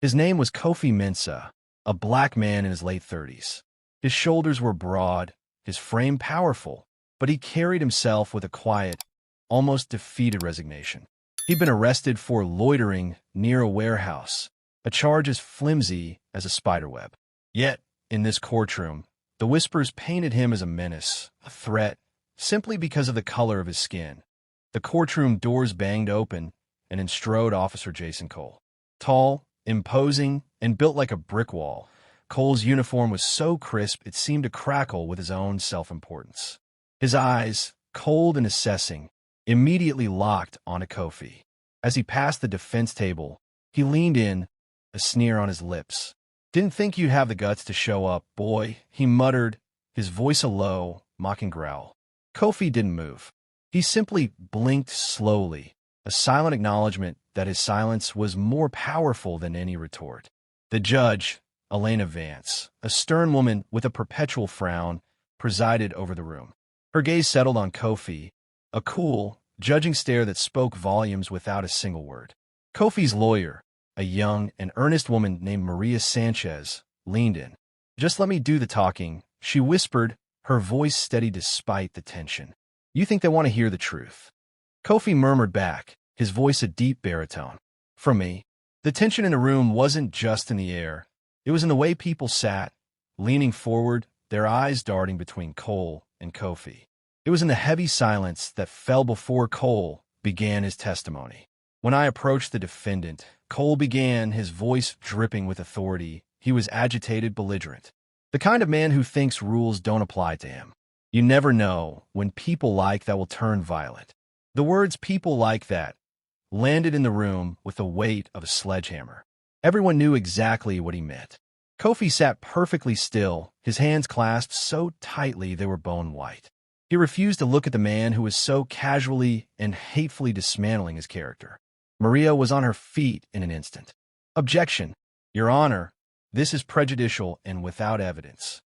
His name was Kofi Mensah, a black man in his late 30s. His shoulders were broad, his frame powerful, but he carried himself with a quiet, almost defeated resignation. He'd been arrested for loitering near a warehouse, a charge as flimsy as a spiderweb. Yet, in this courtroom, the whispers painted him as a menace, a threat, simply because of the color of his skin. The courtroom doors banged open, and in strode Officer Jason Cole. Tall, imposing, and built like a brick wall, Cole's uniform was so crisp it seemed to crackle with his own self-importance. His eyes, cold and assessing, immediately locked onto Kofi. As he passed the defense table, he leaned in, a sneer on his lips. "Didn't think you'd have the guts to show up, boy," he muttered, his voice a low, mocking growl. Kofi didn't move. He simply blinked slowly, a silent acknowledgement that his silence was more powerful than any retort. The judge, Elena Vance, a stern woman with a perpetual frown, presided over the room. Her gaze settled on Kofi, a cool, judging stare that spoke volumes without a single word. Kofi's lawyer, a young and earnest woman named Maria Sanchez, leaned in. "Just let me do the talking," she whispered, her voice steady despite the tension. "You think they want to hear the truth?" Kofi murmured back, his voice a deep baritone. "From me." The tension in the room wasn't just in the air. It was in the way people sat, leaning forward, their eyes darting between Cole and Kofi. It was in the heavy silence that fell before Cole began his testimony. "When I approached the defendant," Cole began, his voice dripping with authority. He was agitated, belligerent. The kind of man who thinks rules don't apply to him. You never know when people like that will turn violent. The words "people like that" landed in the room with the weight of a sledgehammer. Everyone knew exactly what he meant. Kofi sat perfectly still, his hands clasped so tightly they were bone white. He refused to look at the man who was so casually and hatefully dismantling his character. Maria was on her feet in an instant. "Objection, Your Honor, this is prejudicial and without evidence."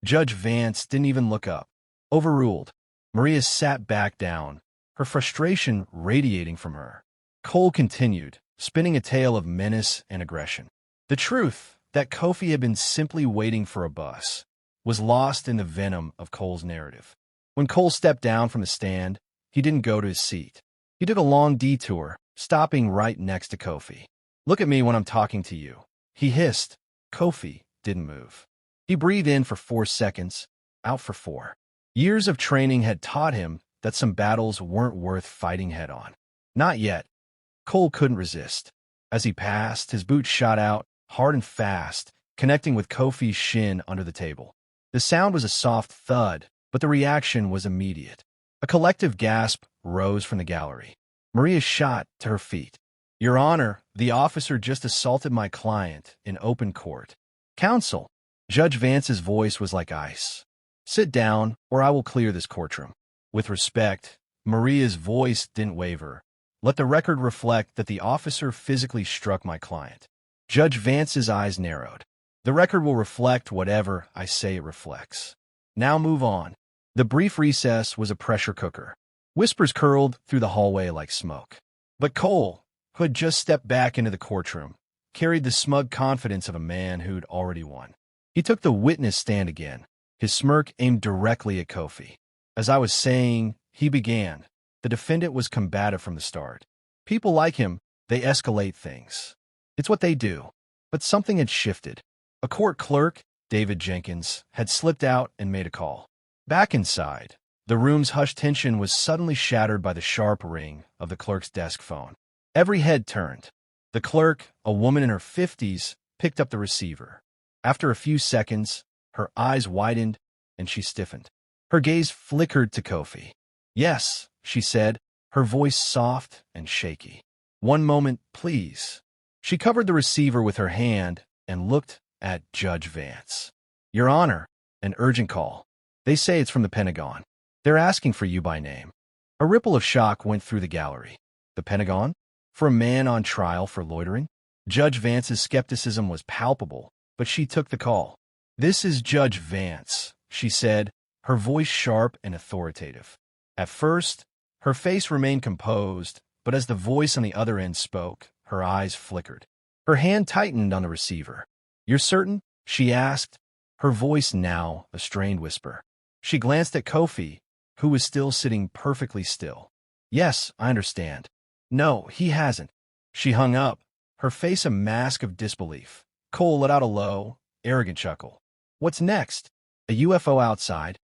Judge Vance didn't even look up. Overruled. Maria sat back down, her frustration radiating from her. Cole continued, spinning a tale of menace and aggression. The truth, that Kofi had been simply waiting for a bus, was lost in the venom of Cole's narrative. When Cole stepped down from the stand, he didn't go to his seat. He took a long detour, stopping right next to Kofi. "Look at me when I'm talking to you," he hissed. Kofi didn't move. He breathed in for 4 seconds, out for 4. Years of training had taught him that some battles weren't worth fighting head-on. Not yet. Cole couldn't resist. As he passed, his boot shot out, hard and fast, connecting with Kofi's shin under the table. The sound was a soft thud, but the reaction was immediate. A collective gasp rose from the gallery. Maria shot to her feet. "Your Honor, the officer just assaulted my client in open court." "Counsel." Judge Vance's voice was like ice. "Sit down, or I will clear this courtroom." With respect, Maria's voice didn't waver. "Let the record reflect that the officer physically struck my client." Judge Vance's eyes narrowed. "The record will reflect whatever I say it reflects. Now move on." The brief recess was a pressure cooker. Whispers curled through the hallway like smoke. But Cole, who had just stepped back into the courtroom, carried the smug confidence of a man who'd already won. He took the witness stand again, his smirk aimed directly at Kofi. "As I was saying," he began, "the defendant was combative from the start. People like him, they escalate things. It's what they do." But something had shifted. A court clerk, David Jenkins, had slipped out and made a call. Back inside, the room's hushed tension was suddenly shattered by the sharp ring of the clerk's desk phone. Every head turned. The clerk, a woman in her 50s, picked up the receiver. After a few seconds, her eyes widened and she stiffened. Her gaze flickered to Kofi. "Yes," she said, her voice soft and shaky. "One moment, please." She covered the receiver with her hand and looked at Judge Vance. "Your Honor, an urgent call. They say it's from the Pentagon. They're asking for you by name." A ripple of shock went through the gallery. The Pentagon? For a man on trial for loitering? Judge Vance's skepticism was palpable, but she took the call. "This is Judge Vance," she said, her voice sharp and authoritative. At first, her face remained composed, but as the voice on the other end spoke, her eyes flickered. Her hand tightened on the receiver. "You're certain?" she asked, her voice now a strained whisper. She glanced at Kofi, who was still sitting perfectly still. "Yes, I understand." "No, he hasn't." She hung up, her face a mask of disbelief. Cole let out a low, arrogant chuckle. "What's next? A UFO outside?"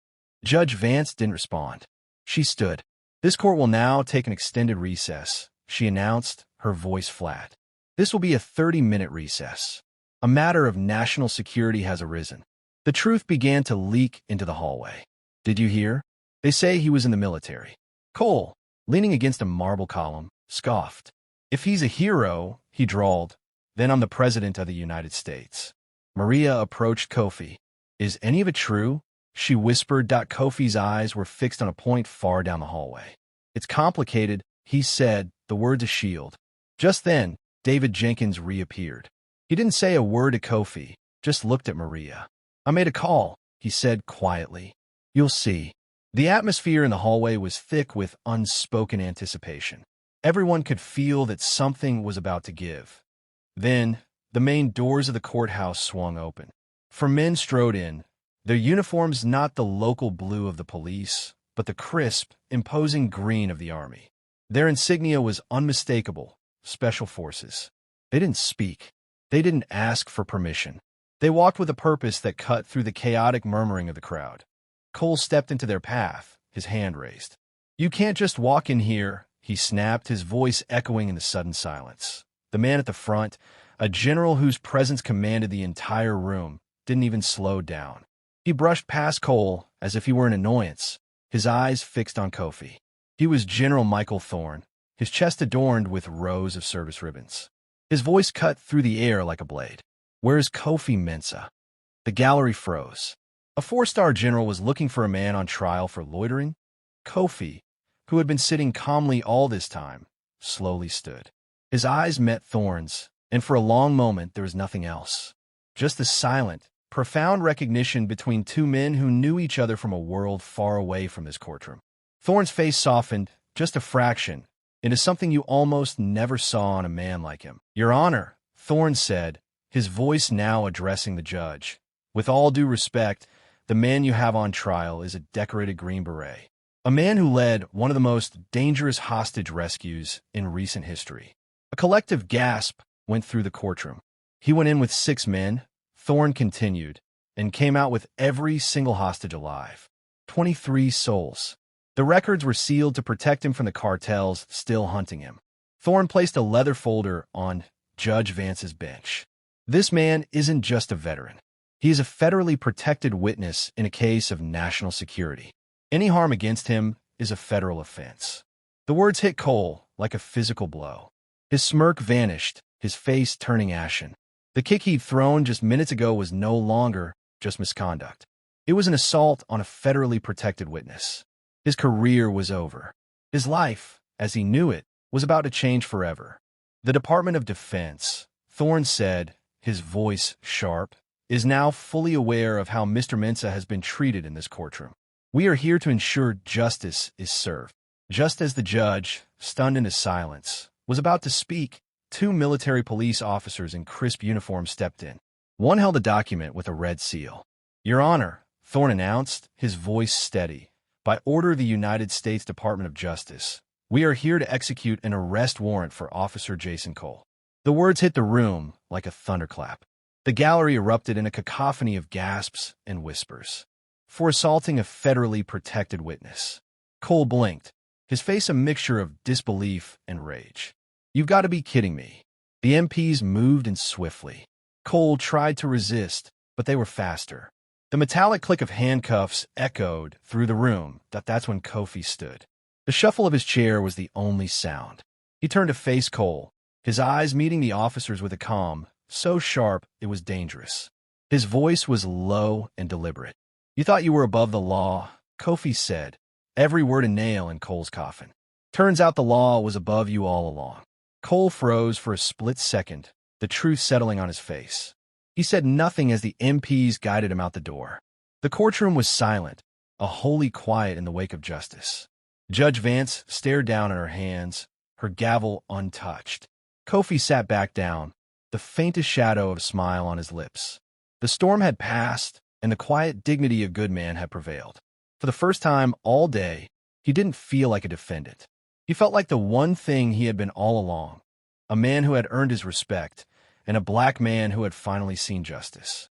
Judge Vance didn't respond. She stood. "This court will now take an extended recess," she announced, her voice flat. "This will be a 30-minute recess. A matter of national security has arisen." The truth began to leak into the hallway. "Did you hear? They say he was in the military." Cole, leaning against a marble column, scoffed. "If he's a hero," he drawled, "then I'm the President of the United States." Maria approached Kofi. "Is any of it true?" she whispered. Kofi's eyes were fixed on a point far down the hallway. "It's complicated," he said, the words a shield. Just then, David Jenkins reappeared. He didn't say a word to Kofi, just looked at Maria. "I made a call," he said quietly. "You'll see." The atmosphere in the hallway was thick with unspoken anticipation. Everyone could feel that something was about to give. Then, the main doors of the courthouse swung open. 4 men strode in, their uniforms not the local blue of the police, but the crisp, imposing green of the army. Their insignia was unmistakable: Special Forces. They didn't speak. They didn't ask for permission. They walked with a purpose that cut through the chaotic murmuring of the crowd. Cole stepped into their path, his hand raised. "You can't just walk in here," he snapped, his voice echoing in the sudden silence. The man at the front, a general whose presence commanded the entire room, didn't even slow down. He brushed past Cole as if he were an annoyance, his eyes fixed on Kofi. He was General Michael Thorne, his chest adorned with rows of service ribbons. His voice cut through the air like a blade. "Where's Kofi Mensah?" The gallery froze. A 4-star general was looking for a man on trial for loitering? Kofi, who had been sitting calmly all this time, slowly stood. His eyes met Thorne's, and for a long moment there was nothing else. Just the silent, profound recognition between 2 men who knew each other from a world far away from this courtroom. Thorne's face softened, just a fraction, into something you almost never saw on a man like him. "Your Honor," Thorne said, his voice now addressing the judge. "With all due respect, the man you have on trial is a decorated Green Beret. A man who led one of the most dangerous hostage rescues in recent history." A collective gasp went through the courtroom. "He went in with 6 men," Thorne continued, "and came out with every single hostage alive. 23 souls. The records were sealed to protect him from the cartels still hunting him." Thorne placed a leather folder on Judge Vance's bench. "This man isn't just a veteran. He is a federally protected witness in a case of national security. Any harm against him is a federal offense." The words hit Cole like a physical blow. His smirk vanished, his face turning ashen. The kick he'd thrown just minutes ago was no longer just misconduct. It was an assault on a federally protected witness. His career was over. His life, as he knew it, was about to change forever. "The Department of Defense," Thorne said, his voice sharp, "is now fully aware of how Mr. Mensah has been treated in this courtroom. We are here to ensure justice is served." Just as the judge, stunned into silence, was about to speak, 2 military police officers in crisp uniforms stepped in. One held a document with a red seal. "Your Honor," Thorne announced, his voice steady, "by order of the United States Department of Justice, we are here to execute an arrest warrant for Officer Jason Cole." The words hit the room like a thunderclap. The gallery erupted in a cacophony of gasps and whispers. "For assaulting a federally protected witness." Cole blinked, his face a mixture of disbelief and rage. "You've got to be kidding me." The MPs moved in swiftly. Cole tried to resist, but they were faster. The metallic click of handcuffs echoed through the room. That's when Kofi stood. The shuffle of his chair was the only sound. He turned to face Cole, his eyes meeting the officers with a calm, so sharp it was dangerous. His voice was low and deliberate. "You thought you were above the law," Kofi said, every word a nail in Cole's coffin. "Turns out the law was above you all along." Cole froze for a split second, the truth settling on his face. He said nothing as the MPs guided him out the door. The courtroom was silent, a holy quiet in the wake of justice. Judge Vance stared down at her hands, her gavel untouched. Kofi sat back down, the faintest shadow of a smile on his lips. The storm had passed, and the quiet dignity of good man had prevailed. For the first time all day, he didn't feel like a defendant. He felt like the one thing he had been all along, a man who had earned his respect, and a black man who had finally seen justice.